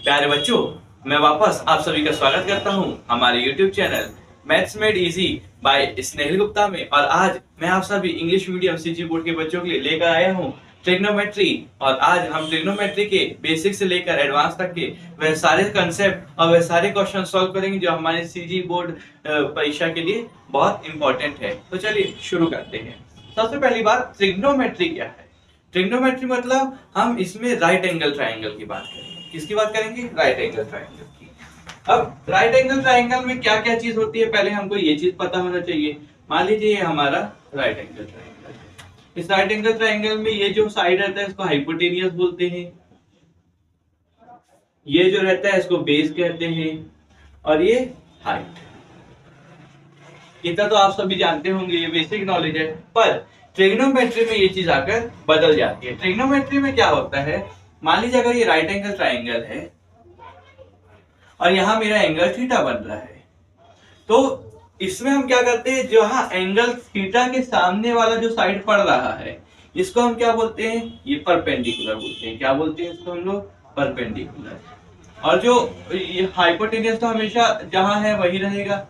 प्यारे बच्चों, मैं वापस आप सभी का स्वागत करता हूं हमारे YouTube channel maths made easy by Snehil Gupta में। और आज मैं आप सभी इंग्लिश मीडियम सीजी बोर्ड के बच्चों के लिए लेकर आया हूं ट्रिग्नोमेट्री। और आज हम ट्रिग्नोमेट्री के बेसिक से लेकर एडवांस तक के वह सारे कंसेप्ट और वह सारे क्वेश्चन सॉल्व करेंगे जो हमारे सीजी बोर्ड परीक्षा के लिए बहुत इंपॉर्टेंट है। तो चलिए शुरू करते हैं। सबसे पहली बात, ट्रिग्नोमेट्री क्या है? ट्रिग्नोमेट्री मतलब हम इसमें राइट एंगल ट्रायंगल की बात करेंगे। किसकी बात करेंगे? राइट एंगल ट्रायंगल की। अब राइट एंगल ट्रायंगल में क्या क्या चीज होती है, पहले हमको ये चीज पता होना चाहिए। मान लीजिए ये हमारा राइट एंगल ट्रायंगल है। इस राइट एंगल ट्रायंगल में ये जो साइड रहता है इसको हाइपोटेनियस बोलते हैं, ये जो रहता है इसको बेस कहते हैं, और ये हाइट। इतना तो आप सभी जानते होंगे, ये बेसिक नॉलेज है। पर ट्रिग्नोमेट्री में ये चीज आकर बदल जाती है। ट्रिग्नोमेट्री में क्या होता है, मान लीजिए अगर ये राइट एंगल ट्रायंगल है और यहां मेरा एंगल थीटा बन रहा है, तो इसमें हम क्या करते हैं, जहां एंगल थीटा के सामने वाला जो साइड पड़ रहा है इसको हम क्या बोलते हैं? ये परपेंडिकुलर बोलते हैं। क्या बोलते हैं इसको हम लोग? परपेंडिकुलर। और जो हाइपोटेनियस तो हमेशा जहां है वही रहेगा,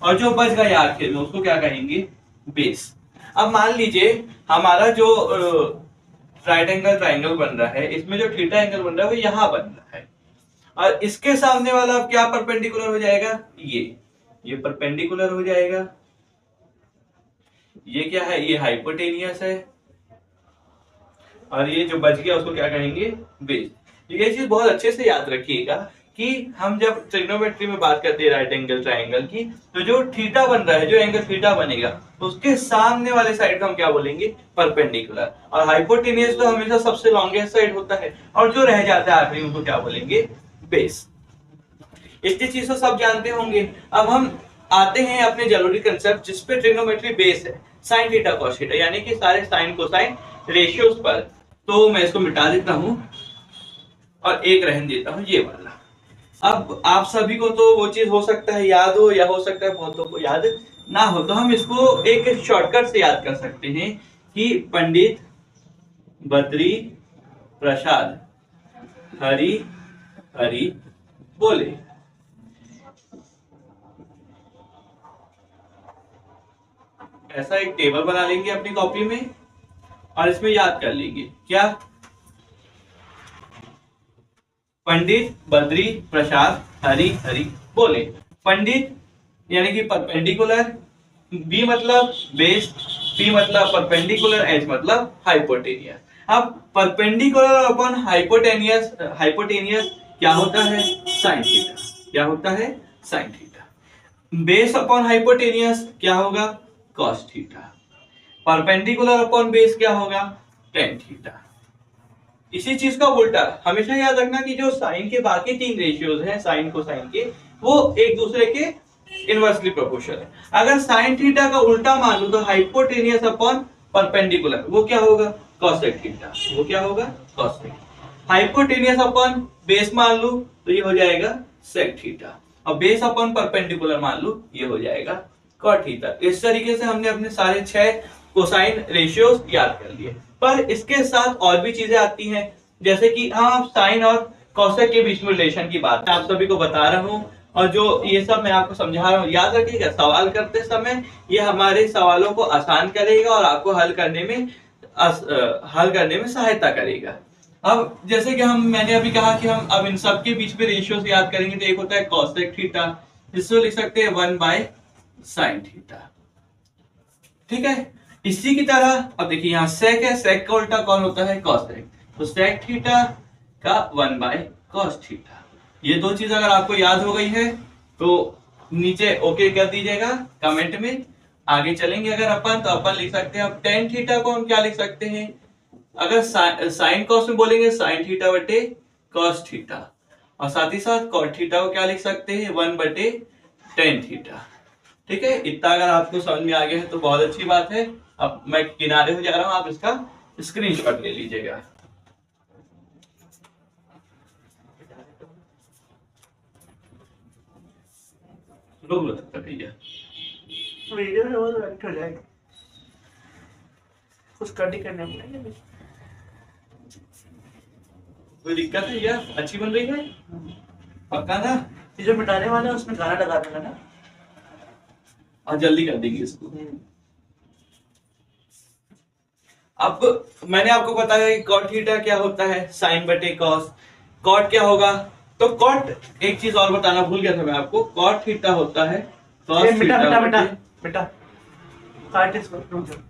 और जो बच गया आखिर में उसको क्या कहेंगे? बेस। अब मान लीजिए हमारा जो राइट एंगल ट्रायंगल बन रहा है, इसमें जो थीटा एंगल बन रहा है वो यहां बन रहा है, और इसके सामने वाला अब क्या परपेंडिकुलर हो जाएगा? ये परपेंडिकुलर हो जाएगा। ये क्या है? ये हाइपोटेनियस है, और ये जो बच गया उसको क्या कहेंगे? बेस। ये चीज बहुत अच्छे से याद रखिएगा कि हम जब ट्रिग्नोमेट्री में बात करते हैं राइट एंगल ट्रायंगल की, तो जो थीटा बन रहा है, जो एंगल थीटा बनेगा, उसके सामने वाले साइड को हम क्या बोलेंगे? परपेंडिकुलर। और हाइपोटेनियस तो हमेशा सबसे लॉन्गेस्ट साइड होता है, और जो रह जाता है आखिरी उनको क्या बोलेंगे? बेस। इतनी चीज तो सब जानते होंगे। अब हम आते हैं अपने जरूरी कंसेप्ट जिसपे ट्रिग्नोमेट्री बेस है, साइन थीटा कॉस थीटा, यानी कि सारे साइन कोसाइन रेशियोज पर। तो मैं इसको मिटा देता हूं और एक रहने देता हूं, ये वाला। अब आप सभी को तो वो चीज हो सकता है याद हो, या हो सकता है बहुतों को याद ना हो, तो हम इसको एक शॉर्टकट से याद कर सकते हैं कि पंडित बद्री प्रसाद हरि हरि बोले। ऐसा एक टेबल बना लेंगे अपनी कॉपी में और इसमें याद कर लेंगे क्या? पंडित बद्री प्रसाद हरि हरि बोले। पंडित यानी कि परपेंडिकुलर, बी मतलब बेस, पी मतलब परपेंडिकुलर, एच मतलब हाइपोटेनियस। अब परपेंडिकुलर अपॉन हाइपोटेनियस, हाइपोटेनियस क्या होता है? Sine theta. क्या होता है? Sine theta. Base upon hypotenuse क्या होगा? Cos theta. Perpendicular upon base क्या होगा? Tan theta. इसी चीज का उल्टा हमेशा याद रखना कि जो साइन के बाकी तीन रेशियोज हैं, साइन कोसाइन के, वो एक दूसरे के इनवर्सली प्रोपोर्शनल है। अगर साइन थीटा का उल्टा मान लो तो हाइपोटेनियस अपॉन परपेंडिकुलर वो क्या होगा? Cosec theta. वो क्या होगा? कॉसेक। हाइपोटेनियस अपॉन बेस मान लो तो ये हो जाएगा सेक थीटा, और बेस अपॉन परपेंडिकुलर मान लो ये हो जाएगा कॉट थीटा। इस तरीके से हमने अपने सारे 6 कोसाइन रेशियोज याद कर लिए। पर इसके साथ और भी चीजें आती हैं, जैसे कि हाँ, साइन और कॉसेक के बीच में रिलेशन की बात आप सभी को बता रहा हूँ, और जो ये सब मैं आपको समझा रहा हूँ, याद रखिएगा सवाल करते समय ये हमारे सवालों को आसान करेगा और आपको हल करने में सहायता करेगा। अब जैसे कि मैंने अभी कहा कि हम अब इन सब के बीच में रेशियो से याद करेंगे, तो एक होता है कॉसेक थीटा, जिसको लिख सकते हैं 1 बाय साइन थीटा। ठीक है। इसी की तरह अब देखिए यहाँ सेक है, सेक का उल्टा कौन होता है? कॉसेक। तो सेक थीटा का 1 बाय कॉस थीटा। ये दो चीज अगर आपको याद हो गई है तो नीचे ओके कर दीजिएगा कमेंट में। आगे चलेंगे अगर अपन, तो अपन लिख सकते हैं अब टेन थीटा को हम क्या लिख सकते हैं? अगर साइन कॉस में बोलेंगे साइन थीटा बटे कॉस थीटा, और साथ ही साथ कॉट थीटा को क्या लिख सकते हैं? 1 बटे टेन थीटा। ठीक है। इतना अगर आपको समझ में आ गया है तो बहुत अच्छी बात है। अब मैं किनारे हो जा रहा हूं, आप इसका स्क्रीनशॉट ले लीजिएगा। रोक लो तब तक भैया, वीडियो है वो तो एडिट हो जाएगा, कुछ कट ही करने पड़ेंगे। कोई दिक्कत है या अच्छी बन रही है? पक्का ना? ये जो मिटाने वाला है उसमें गाना लगा देना ना। और जल्दी कर देंगे इसको। अब मैंने आपको बताया कि कॉट थीटा क्या होता है, साइन बटे कॉस। कॉट क्या होगा? तो कॉट, एक चीज और बताना भूल गया था मैं आपको, कॉट थीटा होता है कॉस मिटा थीटा मिटा मिटा बटे, मिटा काट इसको, रुक जाओ।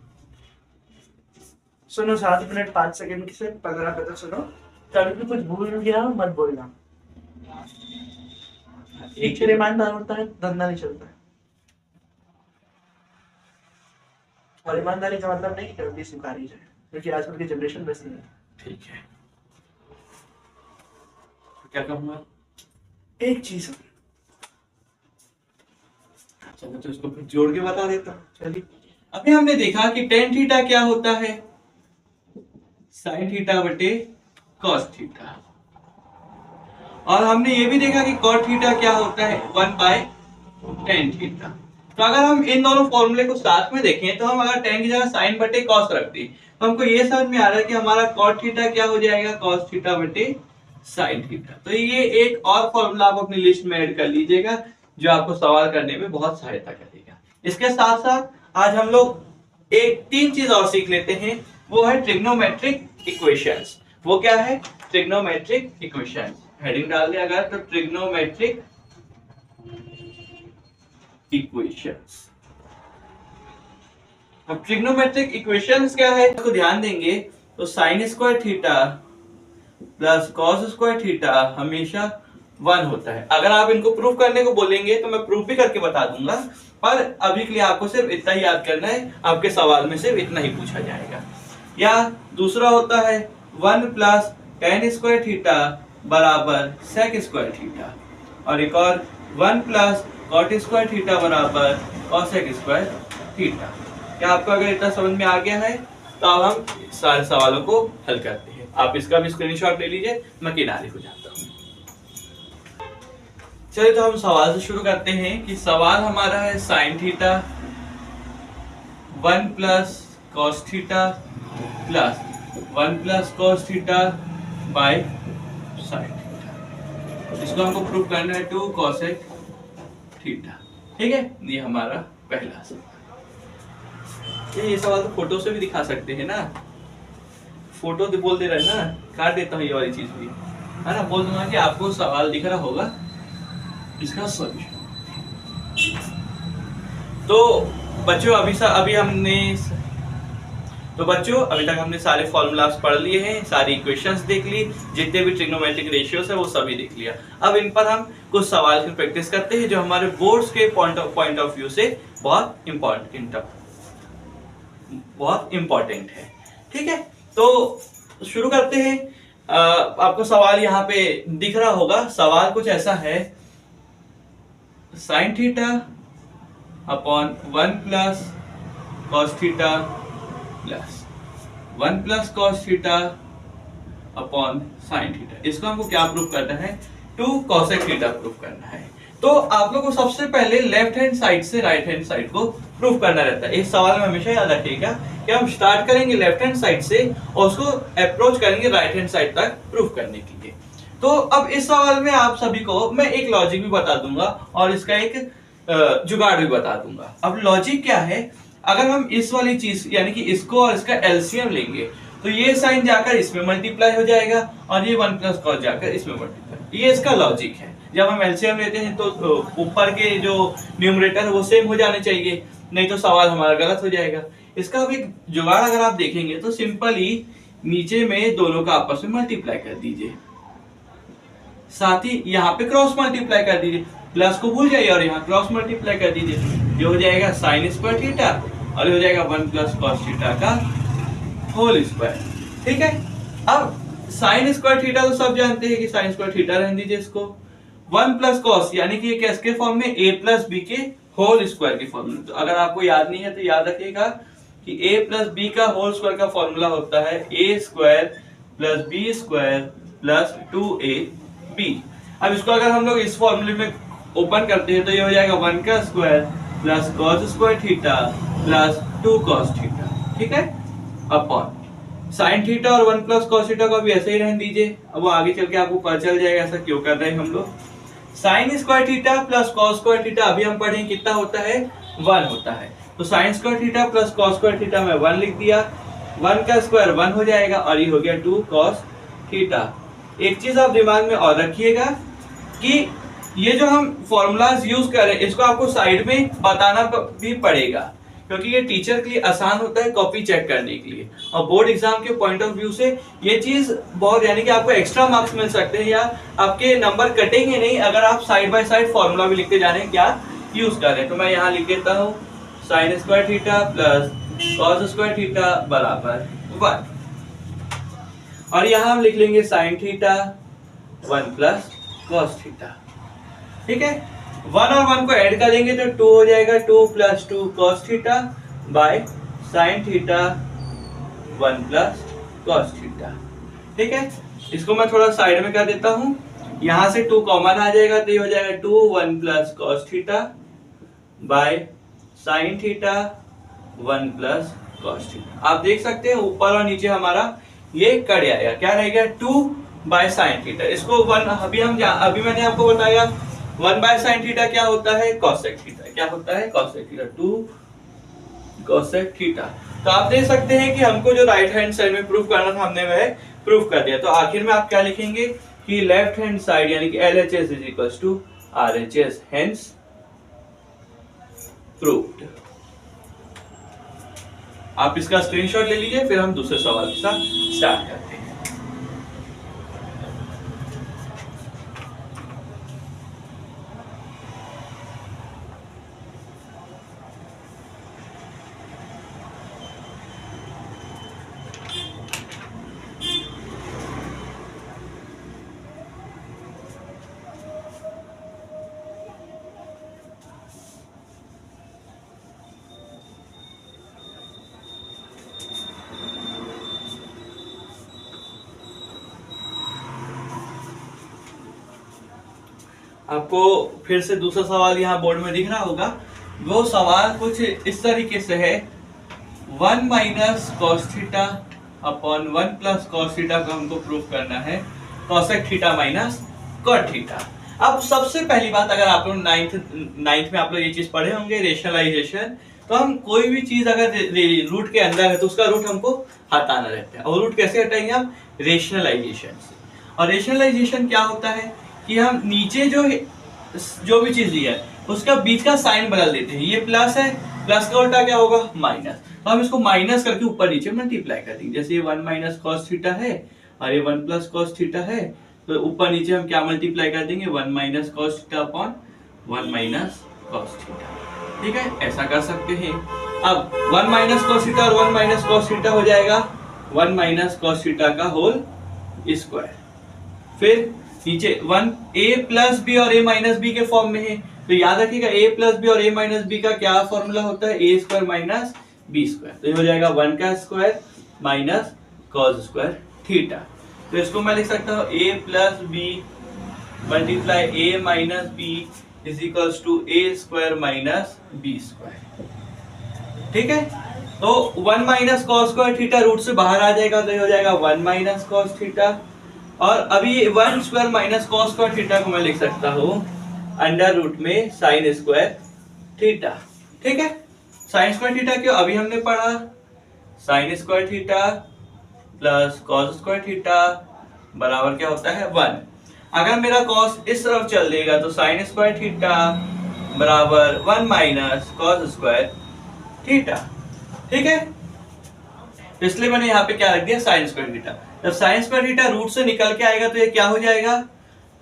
सुनो 7 मिनट 5 सेकंड से 15 पे तक सुनो। कभी भी कुछ भूल गया मत बोलना। एक तेरे ईमानदार होता है धंधा नहीं चलता है। और ईमानदारी का मतलब नहीं कि गलती स्वीकारी जाए, क्योंकि आजकल की जनरेशन वैसी है। ठीक है, क्या कहूँगा? एक चीज चलो तो इसको फिर जोड़ के बता देता हूँ। चलिए, अभी हमने देखा कि टेन थीटा क्या होता है, साइन थीटा बटे कॉस थीटा। और हमने ये भी देखा कि कॉट थीटा क्या होता है, 1/tan थीटा। तो अगर हम इन दोनों फॉर्मूले को साथ में देखें तो हम अगर tan की जगह साइन बटे कॉस रख दें तो हमको ये समझ में आ रहा है कि हमारा कॉट थीटा क्या हो जाएगा, कॉस थीटा बटे साइन थीटा। तो ये एक और फॉर्मूला आप अपनी लिस्ट में ऐड कर लीजिएगा जो आपको सवाल करने में बहुत सहायता करेगा। इसके साथ साथ आज हम लोग एक 3 चीज और सीख लेते हैं, वो है ट्रिग्नोमेट्रिक इक्वेशंस। वो क्या है? Trigonometric equations. हेडिंग डाल दिया अगर तो ट्रिग्नोमेट्रिक इक्वेशंस। अब ट्रिग्नोमेट्रिक इक्वेशंस क्या है तो ध्यान देंगे तो sine square theta plus cos square theta हमेशा 1 होता है। अगर आप इनको प्रूव करने को बोलेंगे तो मैं प्रूफ भी करके बता दूंगा, पर अभी के लिए आपको सिर्फ इतना ही याद करना है, आपके सवाल में सिर्फ इतना ही पूछा जाएगा। या दूसरा होता है 1 प्लस tan स्क्वायर थीटा बराबर sec स्क्वायर थीटा, और एक और 1 प्लस cot स्क्वायर थीटा बराबर cosec स्क्वायर थीटा। क्या आपको अगर इतना समझ में आ गया है तो अब हम सारे सवालों को हल करते हैं। आप इसका भी स्क्रीनशॉट ले लीजिए, मैं किनारे हो जाता हूँ। चलिए तो हम सवाल से शुरू करते हैं कि सवाल हमारा है sine theta 1 plus cos theta plus 1 plus cos theta by sine theta. इसको हमको प्रूव करना है 2 cosec थीटा। ठीक है, ये हमारा पहला सवाल। ये सवाल तो फोटो से भी दिखा सकते हैं ना, फोटो तो बोल दे रहे हैं ना, काट देता हूँ ये वाली चीज भी, है ना। बोल दूंगा कि आपको सवाल दिख रहा होगा, इसका सॉल्यूशन। तो बच्चों अभी तक हमने सारे फॉर्मूलास पढ़ लिए हैं, सारी इक्वेशंस देख ली, जितने भी ट्रिग्नोमेट्रिक रेशियोस है वो सभी देख लिया। अब इन पर हम कुछ सवाल की प्रैक्टिस करते हैं जो हमारे बोर्ड्स के पॉइंट ऑफ व्यू से बहुत इंपॉर्टेंट है। ठीक है, तो शुरू करते हैं। आपको सवाल यहाँ पे दिख रहा होगा। सवाल कुछ ऐसा है, sine theta upon 1 plus cos theta plus 1 plus cos theta upon sine theta. इसको हमको क्या प्रूफ करना है, 2 cosec थीटा प्रूफ करना है। तो आप लोग को सबसे पहले लेफ्ट हैंड साइड से राइट हैंड साइड को प्रूफ करना रहता है। इस सवाल में हमेशा याद रखिएगा कि हम स्टार्ट करेंगे लेफ्ट हैंड साइड से और उसको अप्रोच करेंगे राइट हैंड साइड तक प्रूफ करने के लिए। तो अब इस सवाल में आप सभी को मैं एक लॉजिक भी बता दूंगा और इसका एक जुगाड़ भी बता दूंगा। अब लॉजिक क्या है, अगर हम इस वाली चीज यानी कि इसको और इसका एलसीएम लेंगे तो ये साइन जाकर इसमें मल्टीप्लाई हो जाएगा और ये 1 प्लस कॉस जाकर इसमें मल्टीप्लाई। ये इसका लॉजिक है। जब हम एलसीएम लेते हैं तो ऊपर के जो न्यूमरेटर है वो सेम हो जाने चाहिए, नहीं तो सवाल हमारा गलत हो जाएगा। इसका अब एक जुगाड़ अगर आप देखेंगे तो सिंपल ही नीचे में दोनों का आपस में मल्टीप्लाई कर दीजिए, साथ ही यहाँ पे क्रॉस मल्टीप्लाई कर दीजिए, प्लस को भूल जाइए और यहाँ क्रॉस मल्टीप्लाई कर दीजिए। ये हो जाएगा साइन स्क्वायर थीटा और ये हो जाएगा 1 प्लस कॉस थीटा का होल स्क्वायर। ठीक है, अब साइन स्क्वायर थीटा तो सब जानते हैं कि साइन स्क्वायर थीटा रहने दीजिए इसको। 1 प्लस कॉस यानी कि ये किसके फॉर्म में, a प्लस बी के होल स्क्वायर के फॉर्म में। तो अगर आपको याद नहीं है तो याद रखिएगा कि a प्लस बी का होल स्क्वायर का फॉर्मूला होता है a square plus B square plus 2ab। अब इसको अगर हम लोग इस फॉर्मूले में ओपन करते हैं तो ये हो जाएगा 1 का square plus cos square theta plus 2 cos theta. ठीक है, अपॉन साइन थीटा और 1 प्लस कॉस थीटा को भी ऐसे ही रहने दीजिए, अब वो आगे चल के आपको पता चल जाएगा ऐसा क्यों कर रहे हैं हम लोग। Sine square theta plus cos square theta अभी हम पढ़ेंगे कितना होता है, 1 होता है। तो sine square theta plus cos square theta में 1 लिख दिया, 1 का स्क्वायर 1 हो जाएगा और ये हो गया 2 कॉस थीटा। एक चीज आप दिमाग में और रखिएगा कि ये जो हम फॉर्मूलाज यूज कर रहे हैं इसको आपको साइड में बताना भी पड़ेगा, क्योंकि ये टीचर के लिए आसान होता है कॉपी चेक करने के लिए, और बोर्ड एग्जाम के पॉइंट ऑफ व्यू से ये चीज बहुत, यानी कि आपको एक्स्ट्रा मार्क्स मिल सकते हैं या आपके नंबर कटेंगे नहीं अगर आप साइड बाय साइड फॉर्मूला भी लिखते जा रहे हैं क्या यूज कर रहे हैं। तो मैं यहाँ लिख देता हूँ sine square theta plus cos square theta बराबर 1, और यहाँ हम लिख लेंगे sine theta 1 plus cos theta. ठीक है, 1 और 1 को ऐड करेंगे तो 2 हो जाएगा, 2 plus 2 cos theta by sine theta 1 plus cos theta. ठीक है, इसको मैं थोड़ा साइड में कर देता हूं, यहां से 2 कॉमन आ जाएगा तो ये हो जाएगा 2 1 plus cos theta by sine theta 1 plus cos theta. आप देख सकते हैं ऊपर और नीचे हमारा ये कट जाएगा, क्या रहेगा 2 बाय साइन थीटा। इसको 1 अभी मैंने आपको बताया 1 बाय साइन थीटा क्या होता है, कॉसेक थीटा। क्या होता है, कॉसेक थीटा, 2 कॉसेक थीटा। तो आप देख सकते हैं कि हमको जो राइट हैंड साइड में प्रूफ करना था हमने वह प्रूफ कर दिया। तो आखिर में आप क्या लिखेंगे कि लेफ्ट हैंड साइड यानी कि LHS is equals to RHS, hence proved. आप इसका स्क्रीनशॉट ले लीजिए, फिर हम दूसरे सवाल के साथ स्टार्ट करते हैं। आपको फिर से दूसरा सवाल यहाँ बोर्ड में दिख रहा होगा। वो सवाल कुछ इस तरीके से है, 1 minus cos theta upon 1 plus cos theta को हमको प्रूफ करना है, cosec theta minus cot theta. अब सबसे पहली बात, अगर आप लोग नाइन्थ में आप लोग ये चीज पढ़े होंगे रेशनलाइजेशन, तो हम कोई भी चीज अगर रूट के अंदर है तो उसका रूट हमको हटाना रहता है, और रूट कैसे हटाएंगे हम, रेशनलाइजेशन से। और रेशनलाइजेशन क्या होता है कि हम नीचे जो भी चीज दी है उसका बीच का साइन बदल देते हैं। ये प्लस है, प्लस का उल्टा क्या होगा, माइनस। तो हम इसको माइनस करके ऊपर नीचे मल्टीप्लाई कर देंगे। जैसे ये 1 माइनस कॉस थीटा है और ये 1 प्लस कॉस थीटा है, तो ऊपर नीचे हम क्या मल्टीप्लाई कर देंगे, 1 minus cos theta upon 1 minus cos theta. ठीक है, ऐसा कर सकते हैं। अब 1 माइनस कॉस थीटा और 1 माइनस कॉस थीटा हो जाएगा 1 माइनस कॉस थीटा का होल स्क्वायर। फिर नीचे 1 a प्लस बी और a माइनस बी के फॉर्म में है, तो याद रखिएगा a प्लस बी और a माइनस बी का क्या फॉर्मूला होता है, a square minus b square. तो ये हो जाएगा 1 का square minus cos square theta. तो इसको मैं लिख सकता हूँ a plus B multiply a minus B is equals to a square minus b square. ठीक है, तो 1 minus cos square theta root से बाहर आ जाएगा, तो ये हो जाएगा 1 माइनस कॉस थीटा। और अभी 1 square minus cos square theta को मैं लिख सकता हूँ अंडर रूट में साइन स्क्वायर थीटा। ठीक है, साइन स्क्वायर थीटा क्यों, अभी हमने पढ़ा sine square theta plus cos square theta बराबर क्या होता है 1। अगर मेरा कॉस इस तरफ चल देगा तो साइन स्क्वायर थीटा बराबर 1 माइनस कॉस स्क्वायर थीटा। ठीक है, इसलिए मैंने यहाँ पे क्या रख दिया, साइन स्क्वायर थीटा। जब साइन स्क्वायर थीटा रूट से निकल के आएगा तो ये क्या हो जाएगा,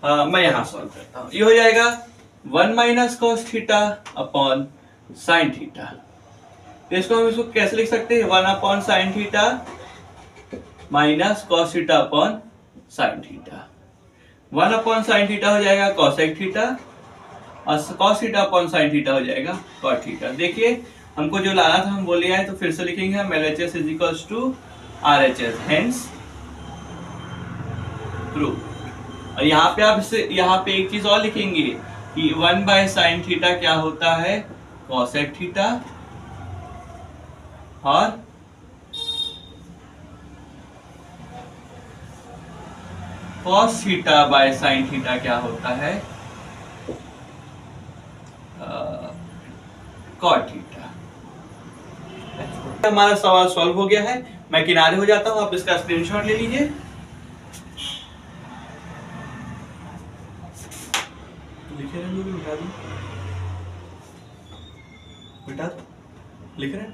मैं यहाँ सॉल्व करता हूँ। ये हो जाएगा 1 minus cos theta upon sine theta. तो इसको कैसे लिख सकते हैं, 1 upon sine theta minus cos theta upon sine theta. 1 upon sine theta हो जाएगा कॉसेक थीटा और cos theta upon sine theta हो जाएगा कॉट थीटा। देखिए हमको जो लाना था हम वो लिया है, तो फिर से लिखेंगे हम LHS is equals to RHS, hence proof. और यहाँ पे आप यहाँ पे एक चीज और लिखेंगे कि 1 बाय साइन थीटा क्या होता है, कॉसेक थीटा, और cos theta by sine theta क्या होता है? cot theta. हमारा सवाल सॉल्व हो गया है। मैं किनारे हो जाता हूं, आप इसका स्क्रीनशॉट ले लीजिए। लिखे रहे लोग, उठा दो, बेटा लिख रहे हैं।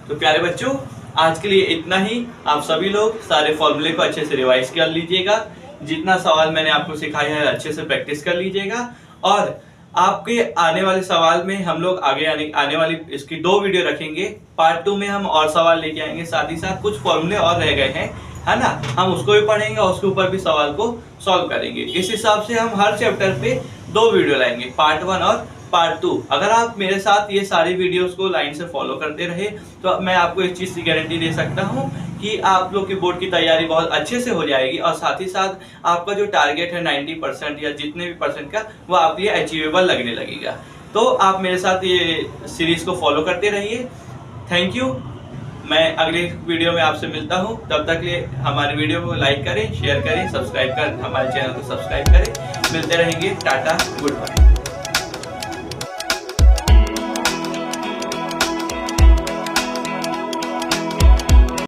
तो प्यारे बच्चों, आज के लिए इतना ही। आप सभी लोग सारे फॉर्मूले को अच्छे से रिवाइज कर लीजिएगा। जितना सवाल मैंने आपको सिखाया है अच्छे से प्रैक्टिस कर लीजिएगा। और आपके आने वाले सवाल में हम लोग आने वाली इसकी 2 वीडियो रखेंगे। पार्ट 2 में हम और सवाल लेके आएंगे, साथ ही साथ कुछ फॉर्मूले और रह गए हैं, है ना, हम उसको भी पढ़ेंगे और उसके ऊपर भी सवाल को सॉल्व करेंगे। इस हिसाब से हम हर चैप्टर पे 2 वीडियो लाएंगे, पार्ट 1 और पार्ट 2। अगर आप मेरे साथ ये सारी वीडियोस को लाइन से फॉलो करते रहे तो मैं आपको इस चीज़ की गारंटी दे सकता हूँ कि आप लोग की बोर्ड की तैयारी बहुत अच्छे से हो जाएगी। और साथ ही साथ आपका जो टारगेट है 90% या जितने भी परसेंट का, वो आपके लिए अचीवेबल लगने लगेगा। तो आप मेरे साथ ये सीरीज को फॉलो करते रहिए। Thank you. मैं अगले वीडियो में आपसे मिलता हूँ। तब तक लिए हमारे वीडियो को लाइक करें, शेयर करें, सब्सक्राइब कर हमारे चैनल को सब्सक्राइब करें। मिलते रहेंगे। Ta-ta, good bye.